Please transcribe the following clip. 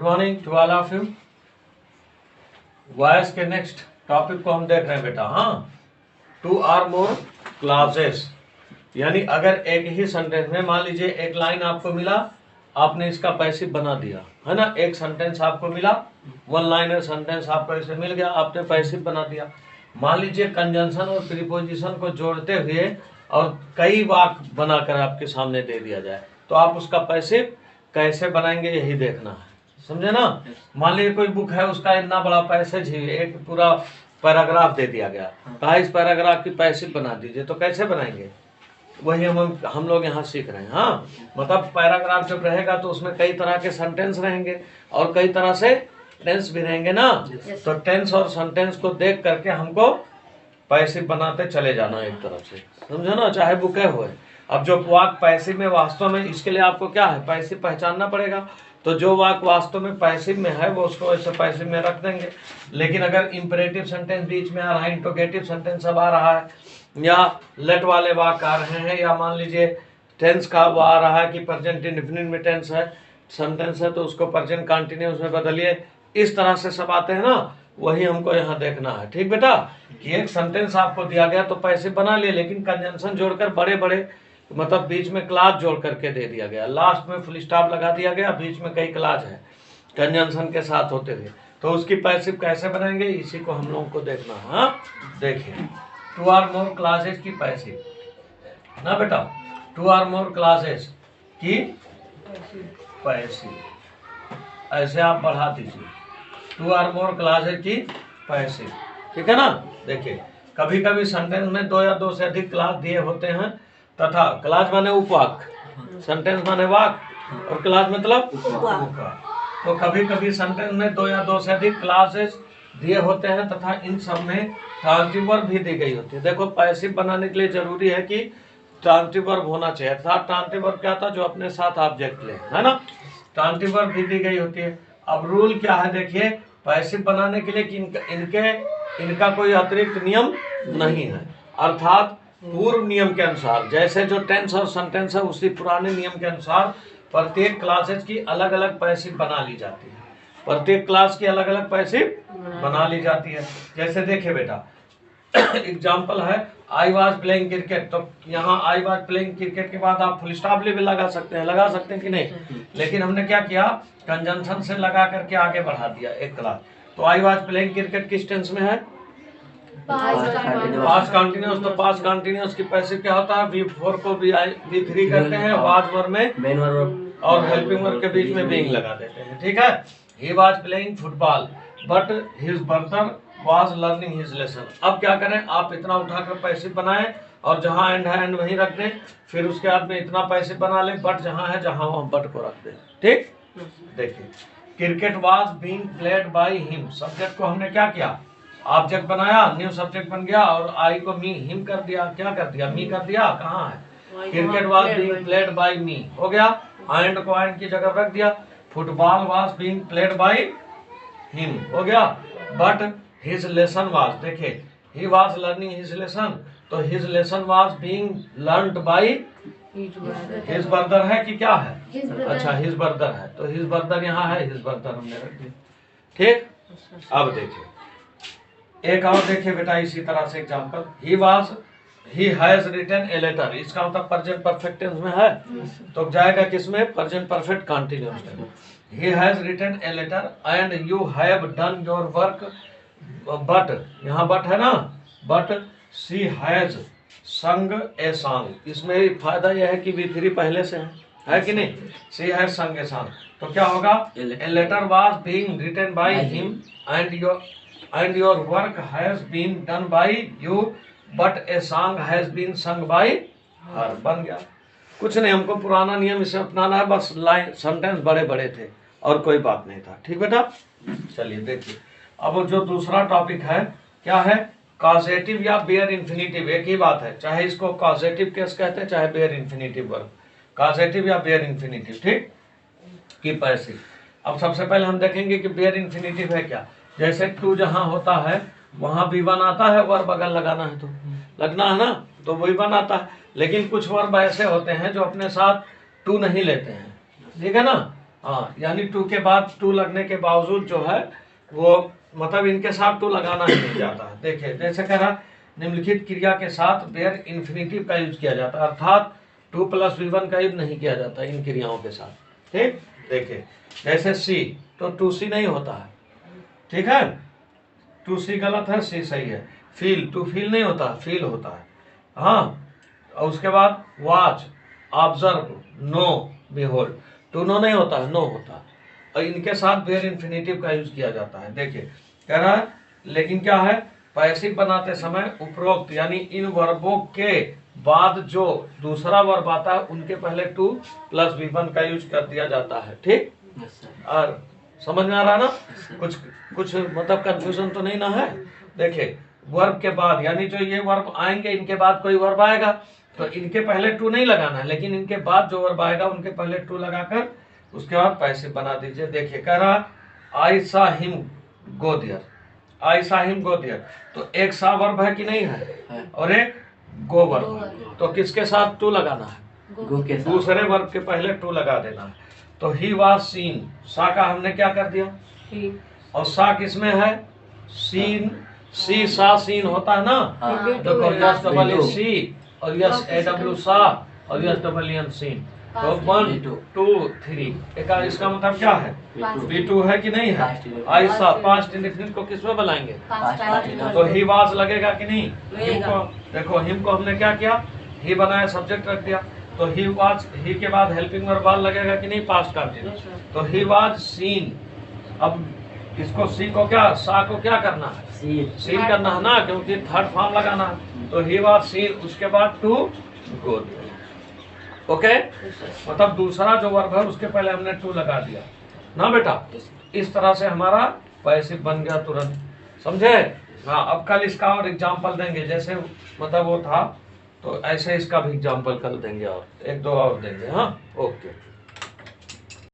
Morning to all of you. Voice के next topic को हम देख रहे हैं बेटा। हाँ, 2 or more क्लासेस, यानी अगर एक ही सेंटेंस में मान लीजिए एक लाइन आपको मिला, आपने इसका पैसिव बना दिया है ना। एक सेंटेंस आपको मिला, वन लाइनर सेंटेंस आपको ऐसे मिल गया, आपने पैसिव बना दिया। मान लीजिए कंजंक्शन और प्रीपोजिशन को जोड़ते हुए और कई वाक्य बनाकर आपके सामने दे दिया जाए, तो आप उसका पैसिव कैसे बनाएंगे यही देखना है, समझे ना। मान लीजिए कोई बुक है, उसका इतना बड़ा पैसेज ही एक पूरा पैराग्राफ दे दिया गया, कहा इस पैराग्राफ की पैसिव बना दीजिए, तो कैसे बनाएंगे वही हम लोग यहाँ सीख रहे हैं। हाँ, मतलब पैराग्राफ जब रहेगा तो उसमें कई तरह के सेंटेंस रहेंगे और कई तरह से टेंस भी रहेंगे ना। तो टेंस और सेंटेंस को देख करके हमको पैसिव बनाते चले जाना एक तरफ से, समझो ना, चाहे बुके हुए। अब जो वाक्य पैसिव में वास्तव में, इसके लिए आपको क्या है, पैसिव पहचानना पड़ेगा। तो जो वाक्य वास्तव में पैसिव में है वो उसको ऐसे पैसिव में रख देंगे। लेकिन अगर इंपरेटिव सेंटेंस बीच में आ रहा है, इंट्रोगेटिव सेंटेंस अब आ रहा है, या लेट वाले वाक्य आ रहे हैं, या मान लीजिए टेंस का वो आ रहा है कि प्रेजेंट इंडेफिनिट में टेंस है, सेंटेंस है, तो उसको प्रेजेंट कंटिन्यूअस में बदलिए। इस तरह से सब आते हैं ना, वही हमको यहाँ देखना है। ठीक बेटा, कि एक सेंटेंस आपको दिया गया तो पैसिव बना लिए, लेकिन कंजंक्शन जोड़कर बड़े बड़े, मतलब बीच में क्लास जोड़ करके दे दिया गया, लास्ट में फुल स्टॉप लगा दिया गया, बीच में कई क्लास है कंजंक्शन के साथ होते हुए, तो उसकी पैसिव कैसे बनाएंगे इसी को हम लोगों को देखना है। हाँ, देखिए 2 or more क्लासेस की पैसिव ना बेटा, 2 or more क्लासेस की पैसिव, ऐसे आप बढ़ा दीजिए 2 or more क्लासेस की पैसिव, ठीक है ना। देखिए कभी कभी सेंटेंस में 2 या 2 से अधिक क्लास दिए होते हैं, तथा क्लास माने उपवाक्य, सेंटेंस माने वाक्य, और क्लास मतलब उपवाक्य। तो कभी कभी सेंटेंस में 2 या 2 से अधिक क्लासेस दिए होते हैं तथा इन सब में ट्रांजिटिव वर्ब भी दी गई होती है। देखो पैसिव बनाने के लिए जरूरी है कि ट्रांजिटिव वर्ब होना चाहिए, अर्थात ट्रांजिटिव वर्ब क्या था, जो अपने साथ ऑब्जेक्ट ले, है ना। ट्रांजिटिव वर्ब भी दी गई होती है। अब रूल क्या है, देखिए पैसिव बनाने के लिए कि इनका कोई अतिरिक्त नियम नहीं है, अर्थात पूर्व नियम के अनुसार, जैसे जो टेंस और सेंटेंस है उसी पुराने नियम के अनुसार प्रत्येक क्लासेस की अलग अलग पैसिव बना ली जाती है, प्रत्येक क्लास की अलग अलग पैसिव बना ली जाती है। जैसे देखिए बेटा, एग्जाम्पल है आई वाज प्लेइंग क्रिकेट, तो यहाँ आई वाज प्लेइंग क्रिकेट के बाद आप फुल स्टॉप भी लगा सकते हैं कि नहीं, लेकिन हमने क्या किया, कंजंक्शन से लगा करके आगे बढ़ा दिया एक क्लास। तो आई वाज प्लेइंग क्रिकेट किस टेंस में है, पास्ट कंटीन्यूअस। तो पास्ट कंटीन्यूअस की पैसिव क्या होता है, V4 को V3 करते हैं, वाज वर्ब में मेन वर्ब और हेल्पिंग वर्ब के बीच में बीइंग लगा देते हैं, ठीक है। He was playing football but his brother was learning his lesson. अब क्या करें, आप इतना उठाकर पैसिव बनाएं और जहां एंड है एंड वहीं रख दें, फिर उसके बाद में इतना पैसिव बना लें, बट जहां है जहां वहां बट को रख दें, ठीक। देखिए cricket was being played by him, subject को हमने क्या किया, ऑब्जेक्ट बनाया, न्यू सब्जेक्ट बन गया, और आई को मी हिम कर दिया, क्या कर दिया, मी कर दिया, कहाँ है, cricket was being played by me हो गया, एंड को एंड की जगह रख दिया, football was being played by him हो गया, बट हिज लेसन वाज, देखिए he was learning his lesson, तो his lesson was being learned by his brother है कि क्या है, अच्छा हिज ब्रदर है, तो हिज ब्रदर यहाँ है, हिज ब्रदर हमने रख दिया, ठीक। अब देखिए एक और देखिए बेटा, इसी तरह से example, he has written a letter, इसका मतलब प्रेजेंट परफेक्ट टेंस में है, तो जाएगा किसमें, present perfect continuous tense. He has written a letter and you have done your work, but यहाँ बट है ना, बट शी हैज संग ए सॉन्ग। इसमें फायदा यह है कि V3 पहले से है कि नहीं, शी हैज संग ए सॉन्ग, तो क्या होगा, a letter was being written by him and your work has been done by you but a song has been sung by her, बन गया। कुछ नहीं, हमको पुराना नियम इसे अपनाना है, बस लाइन सेंटेंस बड़े बड़े थे और कोई बात नहीं था, ठीक बेटा। चलिए देखिए अब जो दूसरा टॉपिक है क्या है, कॉजेटिव या बेयर इन्फिनिटिव, एक ही बात है, चाहे इसको कॉजेटिव केस कहते हैं चाहे बेयर इन्फिनिटिव वर्ब, कॉजेटिव या बेयर इन्फिनिटिव, ठीक, की पैसिव। अब सबसे पहले हम देखेंगे कि बेयर इन्फिनिटिव है क्या। जैसे टू जहां होता है वहां V1 आता है, वर्ब अगर लगाना है तो लगना है ना, तो V1 आता है। लेकिन कुछ वर्ब ऐसे होते हैं जो अपने साथ टू नहीं लेते हैं, ठीक है ना, हाँ, यानी टू के बाद टू लगने के बावजूद जो है वो मतलब इनके साथ टू लगाना ही नहीं जाता है। देखिए जैसे कह रहा निम्नलिखित क्रिया के साथ वेयर इन्फिनिटिव का यूज किया जाता है, अर्थात 2 + V1 का यूज नहीं किया जाता इन क्रियाओं के साथ। ठीक, देखिए जैसे सी तो 2C नहीं होता है, ठीक है, 2C गलत है, सी सही है। फील, टू फील नहीं होता, फील होता है। हाँ, और उसके बाद watch, observe, know, behold, to know नहीं होता है, नो होता है। और इनके साथ वेयर इन्फिनिटिव का यूज किया जाता है। देखिए कह रहा है लेकिन क्या है, पैसिव बनाते समय उपरोक्त यानी इन वर्बों के बाद जो दूसरा वर्ब आता है उनके पहले 2 + V1 का यूज कर दिया जाता है। ठीक, और समझ में आ रहा ना? कुछ मतलब कंफ्यूजन तो नहीं ना है? देखिए वर्ब के बाद यानी जो ये वर्ब आएंगे इनके बाद कोई वर्ब आएगा तो इनके पहले 2 नहीं लगाना है, लेकिन इनके बाद जो वर्ब आएगा उनके पहले 2 लगाकर उसके बाद पैसिव बना दीजिए। देखिए कह रहा आई सा हिम गो देयर, आई सा हिम गो देयर, तो एक सा वर्ब है कि नहीं है और एक गो वर्ब है, तो किसके साथ 2 लगाना है? गो के साथ। दूसरे वर्ब के पहले 2 लगा देना है। तो ही वाज सीन, सा का हमने क्या कर दिया, और सा किसमें है? सीन, सी सा सीन होता है ना, देखो यस डबल ई सी और यस ए डब्ल्यू सा और यस डबल एन सीन, तो 1 2 3 एक इसका मतलब क्या है? B2 है कि नहीं है? आई सा पास्ट इंडेफिनिट को किस में बुलाएंगे? तो ही वाज लगेगा कि नहीं? हिम को देखो, हिम को हमने क्या किया, ही बनाया, सब्जेक्ट रख दिया, तो ही वाज, ही के बाद हेल्पिंग वर्ब लगेगा कि नहीं? पास्ट कंटिन्यूअस, तो ही वाज सीन। अब इसको सी को क्या, सा को क्या करना है? सीन करना है ना, क्योंकि थर्ड फॉर्म लगाना है। तो ही वाज सीन, उसके बाद 2 गो। ओके, मतलब दूसरा जो वर्ब है उसके पहले हमने 2 लगा दिया ना बेटा। इस तरह से हमारा पैसिव बन गया तुरंत, समझे? हाँ, अब कल इसका और एग्जाम्पल देंगे, जैसे मतलब वो था तो ऐसे इसका भी एग्जाम्पल कल देंगे और 1-2 और देंगे। हाँ, ओके।